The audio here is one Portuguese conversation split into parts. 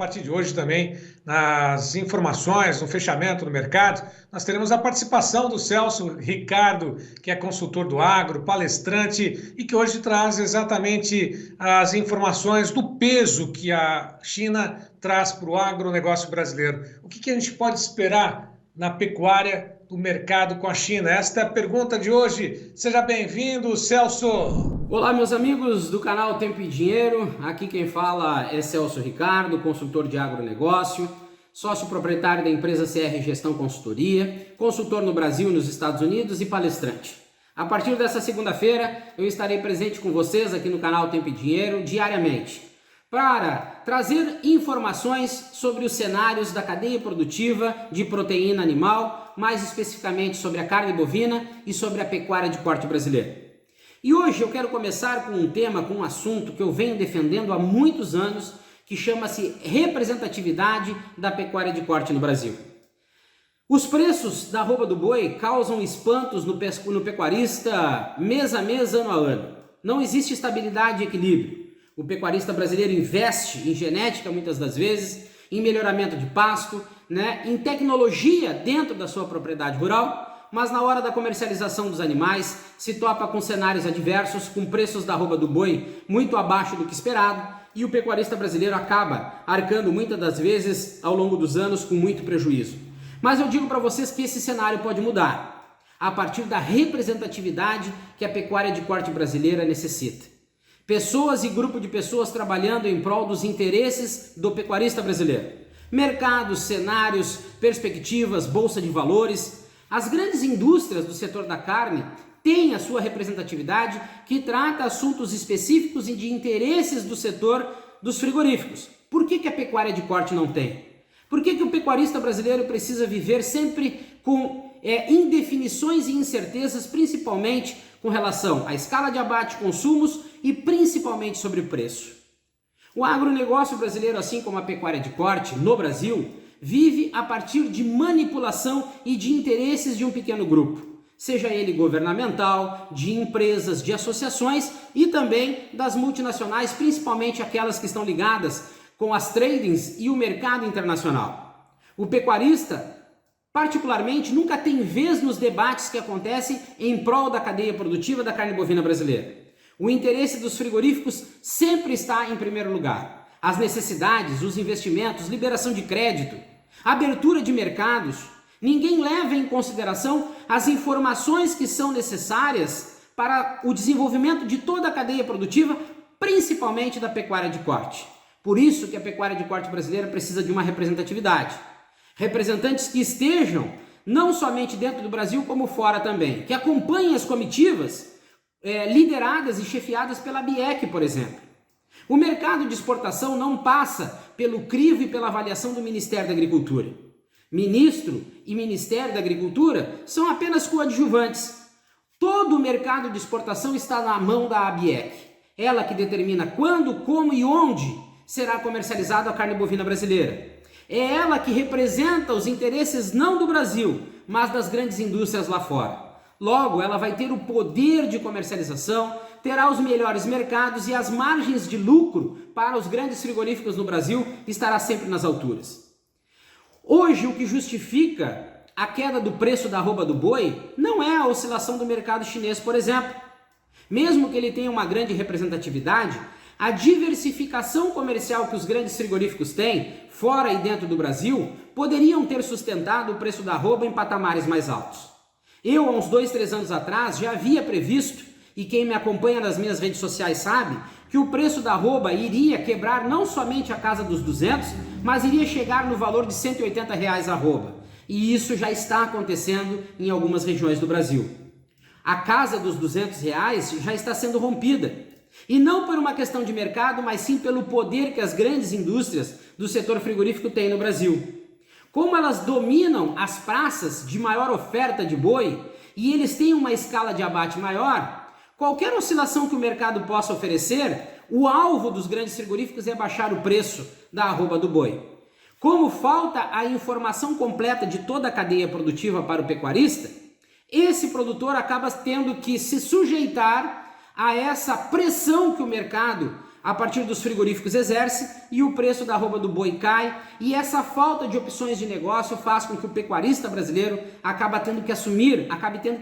partir de hoje também, nas informações, no fechamento do mercado, nós teremos a participação do Celso Ricardo, que é consultor do agro, palestrante, e que hoje traz exatamente as informações do peso que a China traz para o agronegócio brasileiro. O que a gente pode esperar na pecuária do mercado com a China? Esta é a pergunta de hoje. Seja bem-vindo, Celso. Olá, meus amigos do canal Tempo e Dinheiro. Aqui quem fala é Celso Ricardo, consultor de agronegócio, sócio proprietário da empresa CR Gestão Consultoria, consultor no Brasil e nos Estados Unidos e palestrante. A partir dessa segunda-feira, eu estarei presente com vocês aqui no canal Tempo e Dinheiro diariamente para trazer informações sobre os cenários da cadeia produtiva de proteína animal, mais especificamente sobre a carne bovina e sobre a pecuária de corte brasileiro. E hoje eu quero começar com um tema, com um assunto que eu venho defendendo há muitos anos, que chama-se representatividade da pecuária de corte no Brasil. Os preços da arroba do boi causam espantos no pecuarista mês a mês, ano a ano. Não existe estabilidade e equilíbrio. O pecuarista brasileiro investe em genética muitas das vezes, em melhoramento de pasto, em tecnologia dentro da sua propriedade rural, mas na hora da comercialização dos animais se topa com cenários adversos, com preços da arroba do boi muito abaixo do que esperado, e o pecuarista brasileiro acaba arcando muitas das vezes ao longo dos anos com muito prejuízo. Mas eu digo para vocês que esse cenário pode mudar a partir da representatividade que a pecuária de corte brasileira necessita. Pessoas e grupo de pessoas trabalhando em prol dos interesses do pecuarista brasileiro. Mercados, cenários, perspectivas, bolsa de valores. As grandes indústrias do setor da carne têm a sua representatividade que trata assuntos específicos e de interesses do setor dos frigoríficos. Por que a pecuária de corte não tem? Por que o pecuarista brasileiro precisa viver sempre com indefinições e incertezas, principalmente com relação à escala de abate, consumos e principalmente sobre o preço? O agronegócio brasileiro, assim como a pecuária de corte no Brasil, vive a partir de manipulação e de interesses de um pequeno grupo, seja ele governamental, de empresas, de associações e também das multinacionais, principalmente aquelas que estão ligadas com as tradings e o mercado internacional. O pecuarista, particularmente, nunca tem vez nos debates que acontecem em prol da cadeia produtiva da carne bovina brasileira. O interesse dos frigoríficos sempre está em primeiro lugar. As necessidades, os investimentos, liberação de crédito, abertura de mercados. Ninguém leva em consideração as informações que são necessárias para o desenvolvimento de toda a cadeia produtiva, principalmente da pecuária de corte. Por isso que a pecuária de corte brasileira precisa de uma representatividade. Representantes que estejam não somente dentro do Brasil, como fora também, que acompanhem as comitivas lideradas e chefiadas pela ABIEC, por exemplo. O mercado de exportação não passa pelo crivo e pela avaliação do Ministério da Agricultura. Ministro e Ministério da Agricultura são apenas coadjuvantes. Todo o mercado de exportação está na mão da ABIEC. Ela que determina quando, como e onde será comercializada a carne bovina brasileira. É ela que representa os interesses não do Brasil, mas das grandes indústrias lá fora. Logo, ela vai ter o poder de comercialização, terá os melhores mercados e as margens de lucro para os grandes frigoríficos no Brasil estará sempre nas alturas. Hoje, o que justifica a queda do preço da arroba do boi não é a oscilação do mercado chinês, por exemplo. Mesmo que ele tenha uma grande representatividade, a diversificação comercial que os grandes frigoríficos têm, fora e dentro do Brasil, poderiam ter sustentado o preço da arroba em patamares mais altos. Eu, há uns 2-3 anos atrás, já havia previsto, e quem me acompanha nas minhas redes sociais sabe, que o preço da arroba iria quebrar não somente a casa dos 200, mas iria chegar no valor de R$180 a arroba. E isso já está acontecendo em algumas regiões do Brasil. A casa dos R$200 já está sendo rompida. E não por uma questão de mercado, mas sim pelo poder que as grandes indústrias do setor frigorífico têm no Brasil. Como elas dominam as praças de maior oferta de boi e eles têm uma escala de abate maior, qualquer oscilação que o mercado possa oferecer, o alvo dos grandes frigoríficos é baixar o preço da arroba do boi. Como falta a informação completa de toda a cadeia produtiva para o pecuarista, esse produtor acaba tendo que se sujeitar a essa pressão que o mercado a partir dos frigoríficos exerce e o preço da arroba do boi cai, e essa falta de opções de negócio faz com que o pecuarista brasileiro acabe tendo que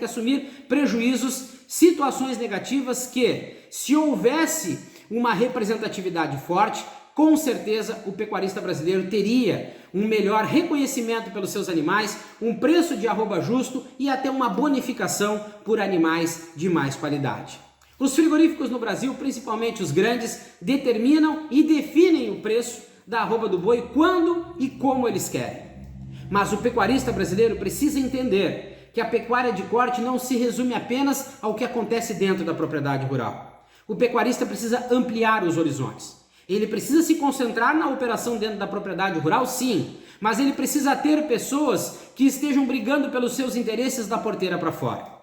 assumir prejuízos, situações negativas que, se houvesse uma representatividade forte, com certeza o pecuarista brasileiro teria um melhor reconhecimento pelos seus animais, um preço de arroba justo e até uma bonificação por animais de mais qualidade. Os frigoríficos no Brasil, principalmente os grandes, determinam e definem o preço da arroba do boi quando e como eles querem. Mas o pecuarista brasileiro precisa entender que a pecuária de corte não se resume apenas ao que acontece dentro da propriedade rural. O pecuarista precisa ampliar os horizontes. Ele precisa se concentrar na operação dentro da propriedade rural, sim, mas ele precisa ter pessoas que estejam brigando pelos seus interesses da porteira para fora.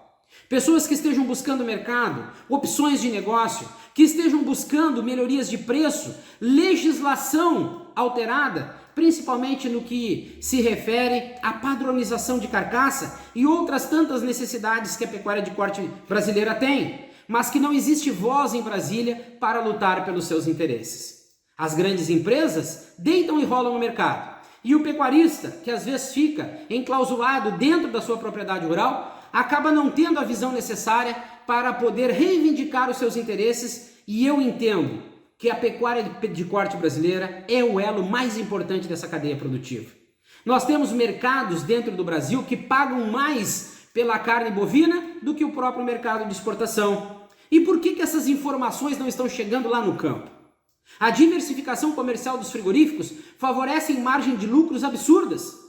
Pessoas que estejam buscando mercado, opções de negócio, que estejam buscando melhorias de preço, legislação alterada, principalmente no que se refere à padronização de carcaça e outras tantas necessidades que a pecuária de corte brasileira tem, mas que não existe voz em Brasília para lutar pelos seus interesses. As grandes empresas deitam e rolam no mercado, e o pecuarista, que às vezes fica enclausulado dentro da sua propriedade rural, acaba não tendo a visão necessária para poder reivindicar os seus interesses, e eu entendo que a pecuária de corte brasileira é o elo mais importante dessa cadeia produtiva. Nós temos mercados dentro do Brasil que pagam mais pela carne bovina do que o próprio mercado de exportação. E por que essas informações não estão chegando lá no campo? A diversificação comercial dos frigoríficos favorece margem de lucros absurdas.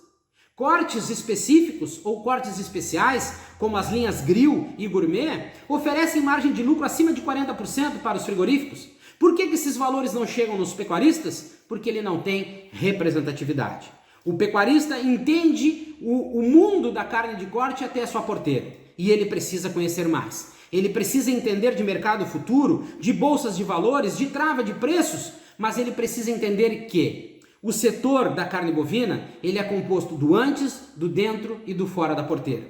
Cortes específicos ou cortes especiais, como as linhas grill e gourmet, oferecem margem de lucro acima de 40% para os frigoríficos. Por que esses valores não chegam nos pecuaristas? Porque ele não tem representatividade. O pecuarista entende o mundo da carne de corte até a sua porteira, e ele precisa conhecer mais. Ele precisa entender de mercado futuro, de bolsas de valores, de trava de preços, mas ele precisa entender que o setor da carne bovina, ele é composto do antes, do dentro e do fora da porteira.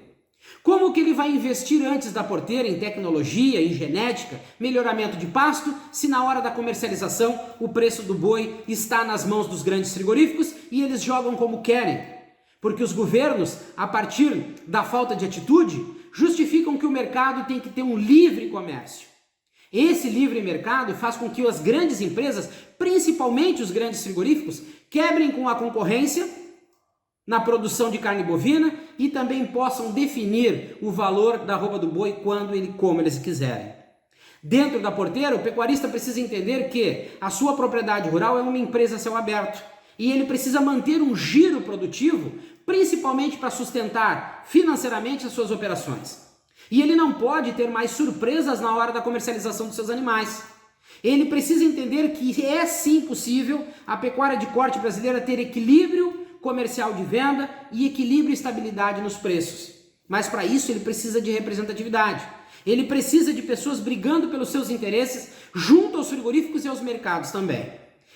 Como que ele vai investir antes da porteira em tecnologia, em genética, melhoramento de pasto, se na hora da comercialização o preço do boi está nas mãos dos grandes frigoríficos e eles jogam como querem? Porque os governos, a partir da falta de atitude, justificam que o mercado tem que ter um livre comércio. Esse livre mercado faz com que as grandes empresas, principalmente os grandes frigoríficos, quebrem com a concorrência na produção de carne bovina e também possam definir o valor da arroba do boi quando e como eles quiserem. Dentro da porteira, o pecuarista precisa entender que a sua propriedade rural é uma empresa a céu aberto e ele precisa manter um giro produtivo, principalmente para sustentar financeiramente as suas operações. E ele não pode ter mais surpresas na hora da comercialização dos seus animais. Ele precisa entender que é sim possível a pecuária de corte brasileira ter equilíbrio comercial de venda e equilíbrio e estabilidade nos preços. Mas para isso ele precisa de representatividade. Ele precisa de pessoas brigando pelos seus interesses junto aos frigoríficos e aos mercados também.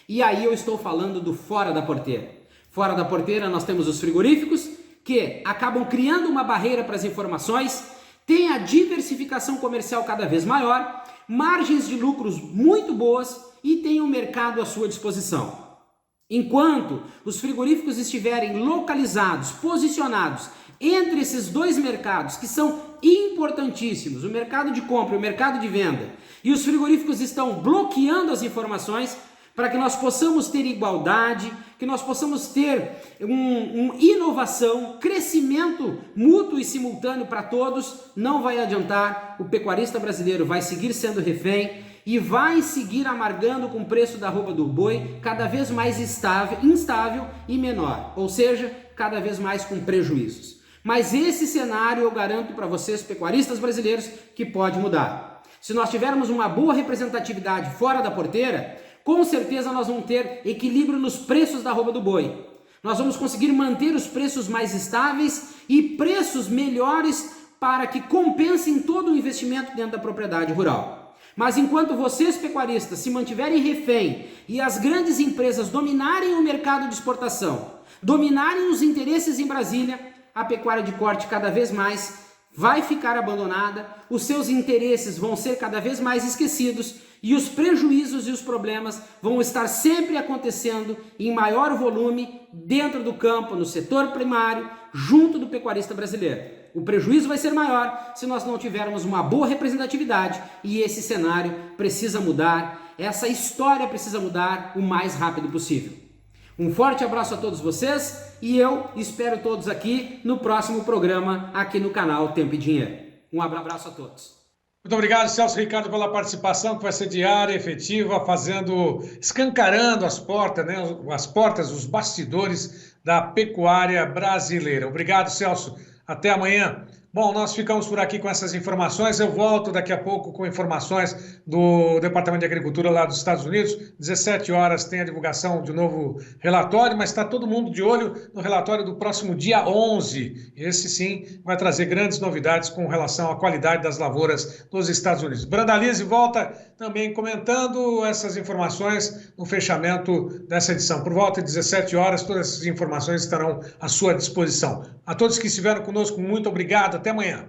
E aí eu estou falando do fora da porteira. Fora da porteira nós temos os frigoríficos que acabam criando uma barreira para as informações, tem a diversificação comercial cada vez maior, margens de lucros muito boas e tem um mercado à sua disposição. Enquanto os frigoríficos estiverem localizados, posicionados entre esses dois mercados que são importantíssimos, o mercado de compra e o mercado de venda, e os frigoríficos estão bloqueando as informações para que nós possamos ter igualdade, que nós possamos ter inovação, crescimento mútuo e simultâneo para todos, não vai adiantar, o pecuarista brasileiro vai seguir sendo refém e vai seguir amargando com o preço da arroba do boi cada vez mais instável e menor, ou seja, cada vez mais com prejuízos. Mas esse cenário eu garanto para vocês, pecuaristas brasileiros, que pode mudar. Se nós tivermos uma boa representatividade fora da porteira, com certeza nós vamos ter equilíbrio nos preços da arroba do boi. Nós vamos conseguir manter os preços mais estáveis e preços melhores para que compensem todo o investimento dentro da propriedade rural. Mas enquanto vocês, pecuaristas, se mantiverem refém e as grandes empresas dominarem o mercado de exportação, dominarem os interesses em Brasília, a pecuária de corte cada vez mais vai ficar abandonada, os seus interesses vão ser cada vez mais esquecidos e os prejuízos e os problemas vão estar sempre acontecendo em maior volume dentro do campo, no setor primário, junto do pecuarista brasileiro. O prejuízo vai ser maior se nós não tivermos uma boa representatividade e esse cenário precisa mudar, essa história precisa mudar o mais rápido possível. Um forte abraço a todos vocês e eu espero todos aqui no próximo programa aqui no canal Tempo e Dinheiro. Um abraço a todos. Muito obrigado, Celso Ricardo, pela participação, que vai ser diária, efetiva, escancarando as portas, né? As portas, os bastidores da pecuária brasileira. Obrigado, Celso. Até amanhã. Bom, nós ficamos por aqui com essas informações. Eu volto daqui a pouco com informações do Departamento de Agricultura lá dos Estados Unidos. 17 horas tem a divulgação de um novo relatório, mas está todo mundo de olho no relatório do próximo dia 11. Esse sim vai trazer grandes novidades com relação à qualidade das lavouras dos Estados Unidos. Brandalize volta também comentando essas informações no fechamento dessa edição. Por volta de 17 horas, todas essas informações estarão à sua disposição. A todos que estiveram conosco, muito obrigado. Até amanhã.